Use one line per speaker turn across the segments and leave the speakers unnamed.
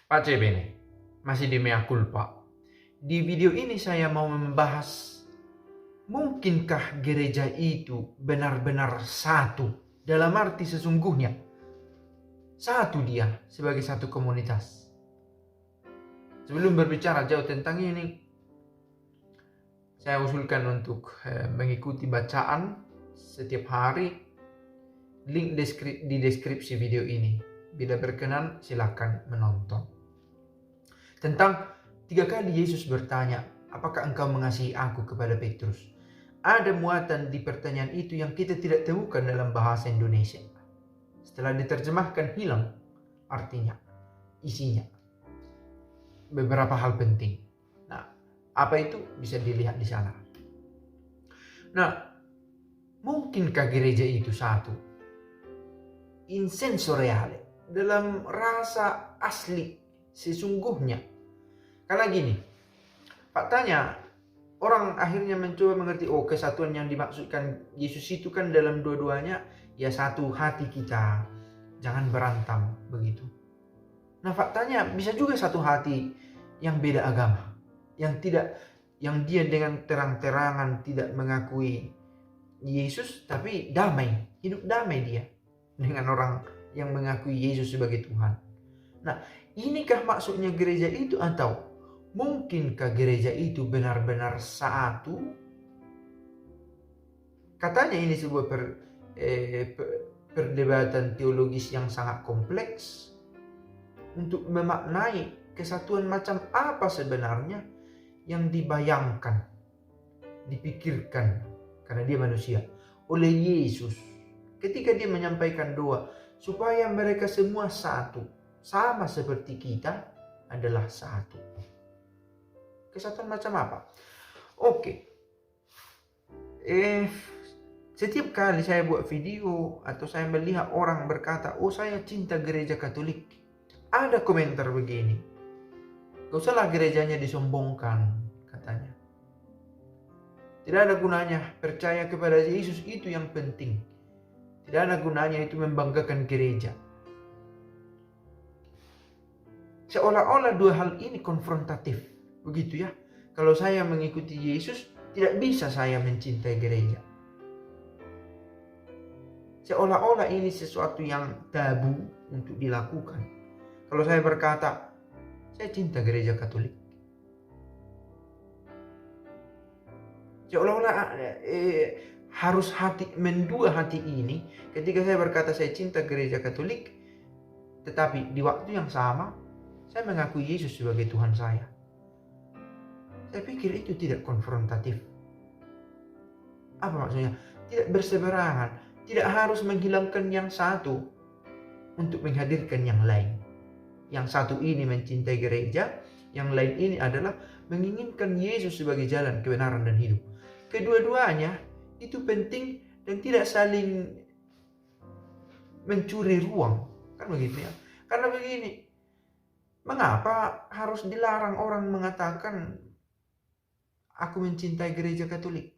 Pace bene, masih di mea culpa. Di video ini saya mau membahas, mungkinkah gereja itu benar-benar satu? Dalam arti sesungguhnya, satu dia sebagai satu komunitas. Sebelum berbicara jauh tentang ini, saya usulkan untuk mengikuti bacaan setiap hari. Link di deskripsi video ini. Bila berkenan, silakan menonton. Tentang 3 kali Yesus bertanya, apakah engkau mengasihi aku kepada Petrus? Ada muatan di pertanyaan itu yang kita tidak temukan dalam bahasa Indonesia. Setelah diterjemahkan hilang artinya, isinya. Beberapa hal penting. Nah, apa itu bisa dilihat di sana. Nah, mungkinkah gereja itu satu? In senso reale, dalam rasa asli, sesungguhnya. Karena gini, faktanya orang akhirnya mencoba mengerti, kesatuan yang dimaksudkan Yesus itu kan dalam dua-duanya ya satu hati kita, jangan berantam begitu. Nah, faktanya bisa juga satu hati yang beda agama, yang dia dengan terang-terangan tidak mengakui Yesus, tapi damai, hidup damai dia dengan orang yang mengakui Yesus sebagai Tuhan. Nah, inikah maksudnya gereja itu, atau mungkinkah gereja itu benar-benar satu? Katanya ini sebuah perdebatan teologis yang sangat kompleks untuk memaknai kesatuan macam apa sebenarnya yang dibayangkan, dipikirkan karena dia manusia oleh Yesus ketika dia menyampaikan doa supaya mereka semua satu, sama seperti kita adalah satu. Kesatuan macam apa? Setiap kali saya buat video atau saya melihat orang berkata, saya cinta gereja Katolik, ada komentar begini, gak usahlah gerejanya disombongkan, katanya. Tidak ada gunanya, percaya kepada Yesus itu yang penting. Tidak ada gunanya itu membanggakan gereja. Seolah-olah dua hal ini konfrontatif. Begitu ya. Kalau saya mengikuti Yesus, tidak bisa saya mencintai gereja. Seolah-olah ini sesuatu yang tabu untuk dilakukan. Kalau saya berkata, saya cinta gereja Katolik, seolah-olah harus mendua hati ini. Ketika saya berkata saya cinta gereja Katolik, tetapi di waktu yang sama saya mengakui Yesus sebagai Tuhan saya. Saya pikir itu tidak konfrontatif. Apa maksudnya? Tidak berseberangan. Tidak harus menghilangkan yang satu untuk menghadirkan yang lain. Yang satu ini mencintai gereja, yang lain ini adalah menginginkan Yesus sebagai jalan, kebenaran, dan hidup. Kedua-duanya itu penting dan tidak saling mencuri ruang. Kan begitu ya? Karena begini, mengapa harus dilarang orang mengatakan aku mencintai gereja Katolik,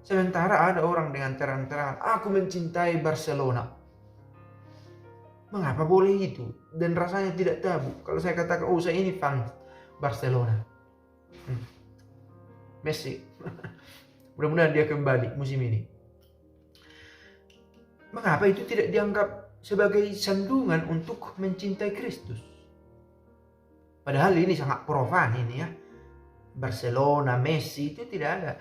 sementara ada orang dengan terang-terangan aku mencintai Barcelona? Mengapa boleh itu? Dan rasanya tidak tabu. Kalau saya katakan, saya ini fans Barcelona, Messi, mudah-mudahan dia kembali musim ini. Mengapa itu tidak dianggap sebagai sandungan untuk mencintai Kristus? Padahal ini sangat profan ini ya. Barcelona, Messi itu tidak ada.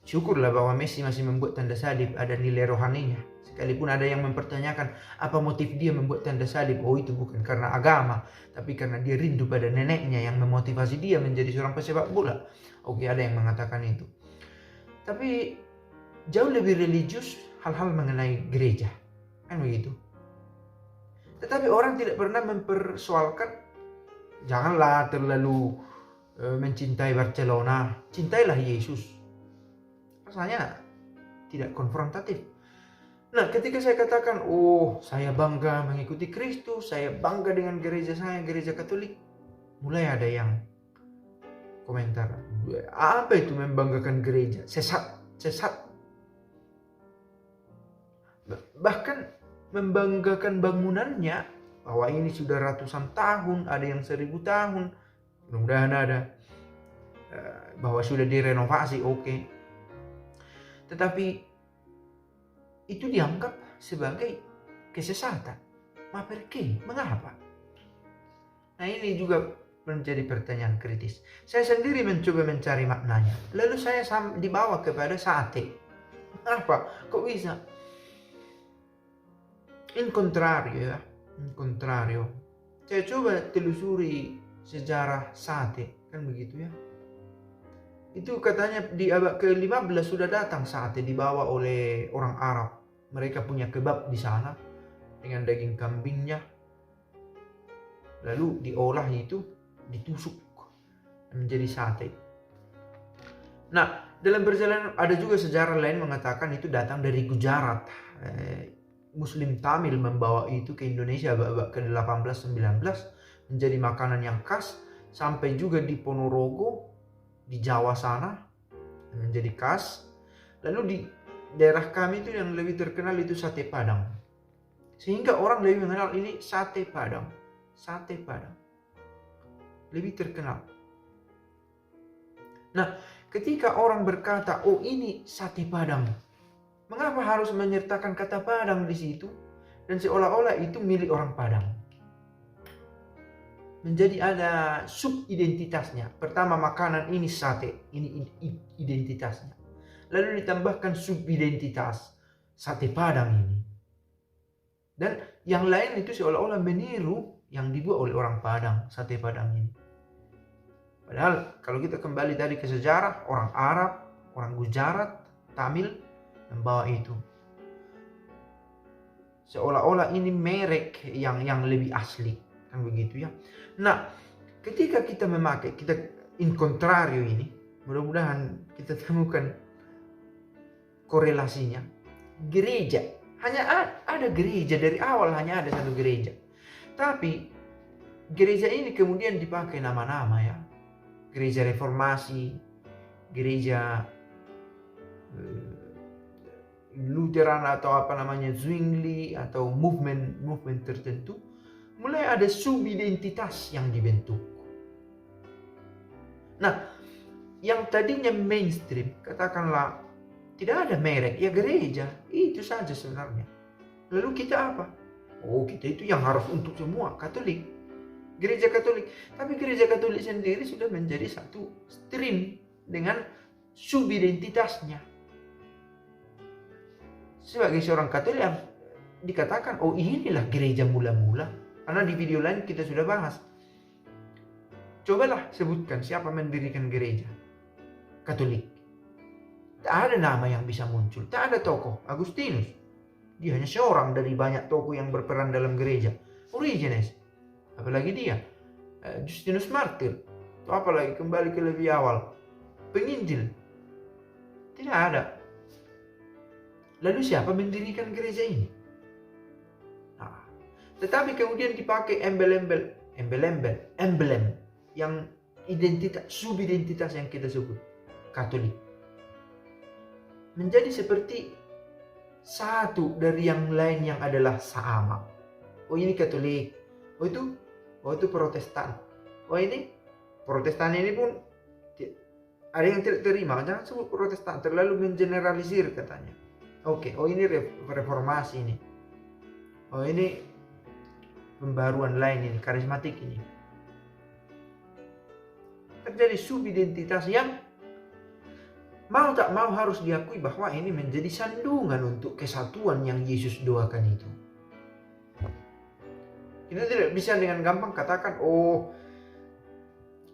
Syukurlah bahwa Messi masih membuat tanda salib, ada nilai rohaninya. Sekalipun ada yang mempertanyakan apa motif dia membuat tanda salib. Itu bukan karena agama, tapi karena dia rindu pada neneknya yang memotivasi dia menjadi seorang pesepak bola. Ada yang mengatakan itu. Tapi jauh lebih religius hal-hal mengenai gereja. Kan begitu. Tetapi orang tidak pernah mempersoalkan, janganlah terlalu mencintai Barcelona, cintailah Yesus. Rasanya tidak konfrontatif. Nah, ketika saya katakan, saya bangga mengikuti Kristus, saya bangga dengan gereja saya, gereja Katolik, mulai ada yang komentar, apa itu membanggakan gereja? Sesat. Bahkan membanggakan bangunannya bahwa ini sudah ratusan tahun, ada yang 1000 tahun, mudah-mudahan ada, bahwa sudah direnovasi, oke. Tetapi itu dianggap sebagai kesesatan. Ma perché? Mengapa? Nah, ini juga menjadi pertanyaan kritis. Saya sendiri mencoba mencari maknanya. Lalu saya dibawa kepada sate. Kenapa? Kok bisa? In contrario ya. In contrario. Saya coba telusuri sejarah sate. Kan begitu ya. Itu katanya di abad ke-15 sudah datang sate dibawa oleh orang Arab. Mereka punya kebab di sana dengan daging kambingnya. Lalu diolah itu, ditusuk menjadi sate. Nah, dalam perjalanan ada juga sejarah lain mengatakan itu datang dari Gujarat. Muslim Tamil membawa itu ke Indonesia abad ke-18-19 menjadi makanan yang khas, sampai juga di Ponorogo di Jawa sana menjadi khas. Lalu di daerah kami itu yang lebih terkenal itu sate Padang, sehingga orang lebih mengenal ini sate Padang. Sate Padang lebih terkenal. Nah, ketika orang berkata, oh ini sate Padang, mengapa harus menyertakan kata Padang di situ? Dan seolah-olah itu milik orang Padang. Menjadi ada sub-identitasnya. Pertama, makanan ini sate, ini identitasnya. Lalu ditambahkan sub-identitas, sate Padang ini. Dan yang lain itu seolah-olah meniru yang dibuat oleh orang Padang, sate Padang ini. Padahal kalau kita kembali tadi ke sejarah, orang Arab, orang Gujarat, Tamil membawa itu. Seolah-olah ini merek yang lebih asli, kan begitu ya. Nah, ketika kita memakai, kita in contrario ini, mudah-mudahan kita temukan korelasinya. Gereja, hanya ada gereja dari awal, hanya ada satu gereja. Tapi gereja ini kemudian dipakai nama-nama ya. Gereja Reformasi, gereja Lutheran atau apa namanya, Zwingli atau movement tertentu. Mulai ada sub-identitas yang dibentuk. Nah, yang tadinya mainstream, katakanlah tidak ada merek, ya gereja, itu saja sebenarnya. Lalu kita apa? Oh, kita itu yang harus untuk semua, Katolik. Gereja Katolik. Tapi gereja Katolik sendiri sudah menjadi satu stream dengan sub-identitasnya. Sebagai seorang Katolik yang dikatakan, oh inilah gereja mula-mula. Karena di video lain kita sudah bahas. Cobalah sebutkan siapa mendirikan gereja Katolik. Tak ada nama yang bisa muncul. Tak ada tokoh. Agustinus. Dia hanya seorang dari banyak tokoh yang berperan dalam gereja. Origenes. Apalagi dia. Justinus Martir. Atau apalagi kembali ke lebih awal. Penginjil. Tidak ada. Lalu siapa mendirikan gereja ini? Tetapi kemudian dipakai emblem yang identitas, sub-identitas yang kita sebut Katolik. Menjadi seperti satu dari yang lain yang adalah sama. Oh ini Katolik, oh itu Protestan. Oh ini Protestan ini pun ada yang tidak terima. Jangan sebut Protestan, terlalu mengeneralisir katanya. Oke, oh ini reformasi ini. Oh ini pembaruan lain ini, karismatik ini. Terjadi sub-identitas yang mau tak mau harus diakui bahwa ini menjadi sandungan untuk kesatuan yang Yesus doakan itu. Kita tidak bisa dengan gampang katakan, oh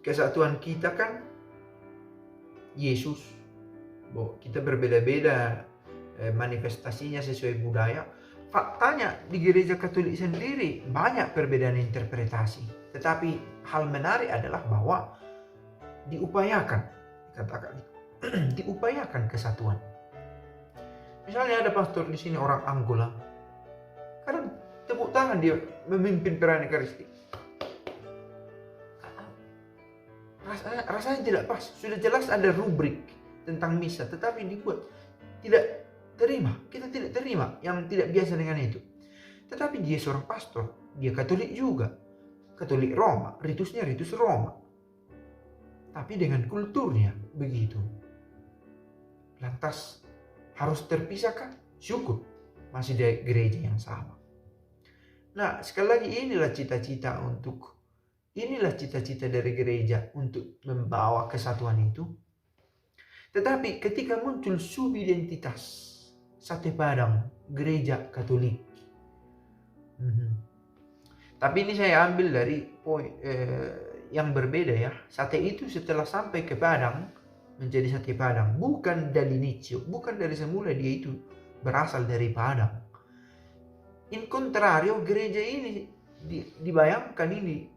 kesatuan kita kan Yesus. Kita berbeda-beda manifestasinya sesuai budaya. Faktanya di gereja Katolik sendiri banyak perbedaan interpretasi. Tetapi hal menarik adalah bahwa diupayakan, dikatakan diupayakan kesatuan. Misalnya ada pastor di sini orang Angola, kadang tepuk tangan dia memimpin perayaan Ekaristi. Rasanya tidak pas. Sudah jelas ada rubrik tentang misa, tetapi dibuat tidak terima. Kita tidak terima yang tidak biasa dengan itu. Tetapi dia seorang pastor, dia Katolik juga. Katolik Roma, ritusnya ritus Roma. Tapi dengan kulturnya begitu. Lantas harus terpisahkah? Syukur, masih di gereja yang sama. Nah, sekali lagi inilah cita-cita dari gereja untuk membawa kesatuan itu. Tetapi ketika muncul subidentitas Sate Padang, gereja Katolik. Tapi ini saya ambil dari poin yang berbeda ya. Sate itu setelah sampai ke Padang menjadi Sate Padang, bukan dari Niccio, bukan dari semula dia itu berasal dari Padang. In contrario, gereja ini dibayangkan ini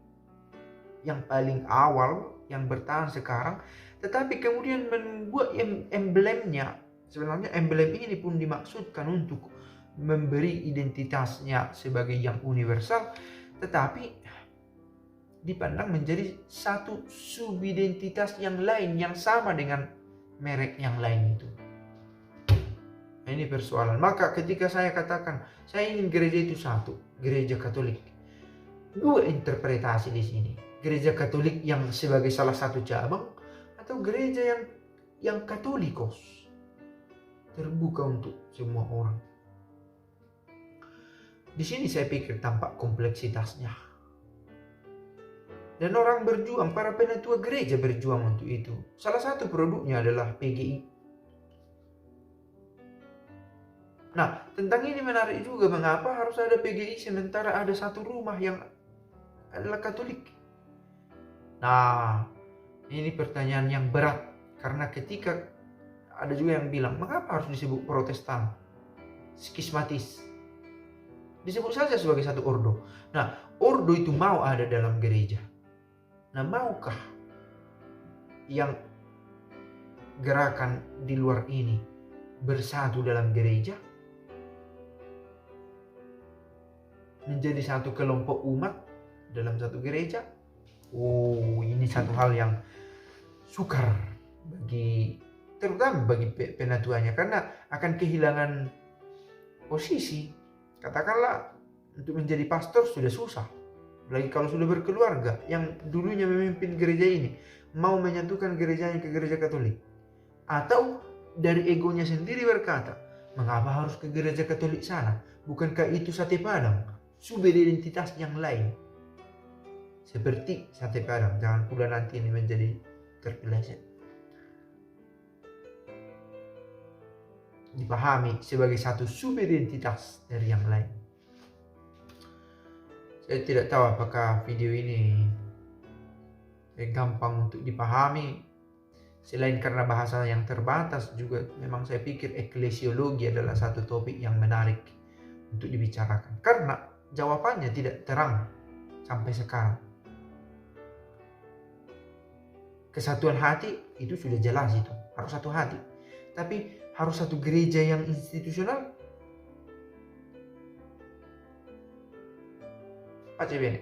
yang paling awal, yang bertahan sekarang, tetapi kemudian membuat emblemnya. Sebenarnya emblem ini pun dimaksudkan untuk memberi identitasnya sebagai yang universal, tetapi dipandang menjadi satu subidentitas yang lain, yang sama dengan merek yang lain itu. Nah, ini persoalan. Maka ketika saya katakan, saya ingin gereja itu satu, gereja Katolik. Dua interpretasi di sini. Gereja Katolik yang sebagai salah satu cabang, atau gereja yang Katolikos, terbuka untuk semua orang. Di sini saya pikir tampak kompleksitasnya. Dan orang berjuang, para penatua gereja berjuang untuk itu. Salah satu produknya adalah PGI. Nah, tentang ini menarik juga, mengapa harus ada PGI sementara ada satu rumah yang adalah Katolik. Nah, ini pertanyaan yang berat. Karena ketika ada juga yang bilang, mengapa harus disebut Protestan, skismatis? Disebut saja sebagai satu ordo. Nah, ordo itu mau ada dalam gereja. Nah, maukah yang gerakan di luar ini bersatu dalam gereja? Menjadi satu kelompok umat dalam satu gereja? Oh, ini satu hal yang sukar terutama bagi penatuanya, karena akan kehilangan posisi. Katakanlah untuk menjadi pastor sudah susah. Lagi kalau sudah berkeluarga, yang dulunya memimpin gereja ini mau menyatukan gerejanya ke gereja Katolik, atau dari egonya sendiri berkata, mengapa harus ke gereja Katolik sana? Bukankah itu Sate Padang, subidentitas yang lain? Seperti Sate Padang, jangan pula nanti ini menjadi terpeleset. Dipahami sebagai satu subidentitas dari yang lain. Saya tidak tahu apakah video ini gampang untuk dipahami. Selain karena bahasa yang terbatas, juga memang saya pikir eklesiologi adalah satu topik yang menarik untuk dibicarakan. Karena jawabannya tidak terang sampai sekarang. Kesatuan hati itu sudah jelas, itu harus satu hati. Tapi harus satu gereja yang institusional? Pace bene.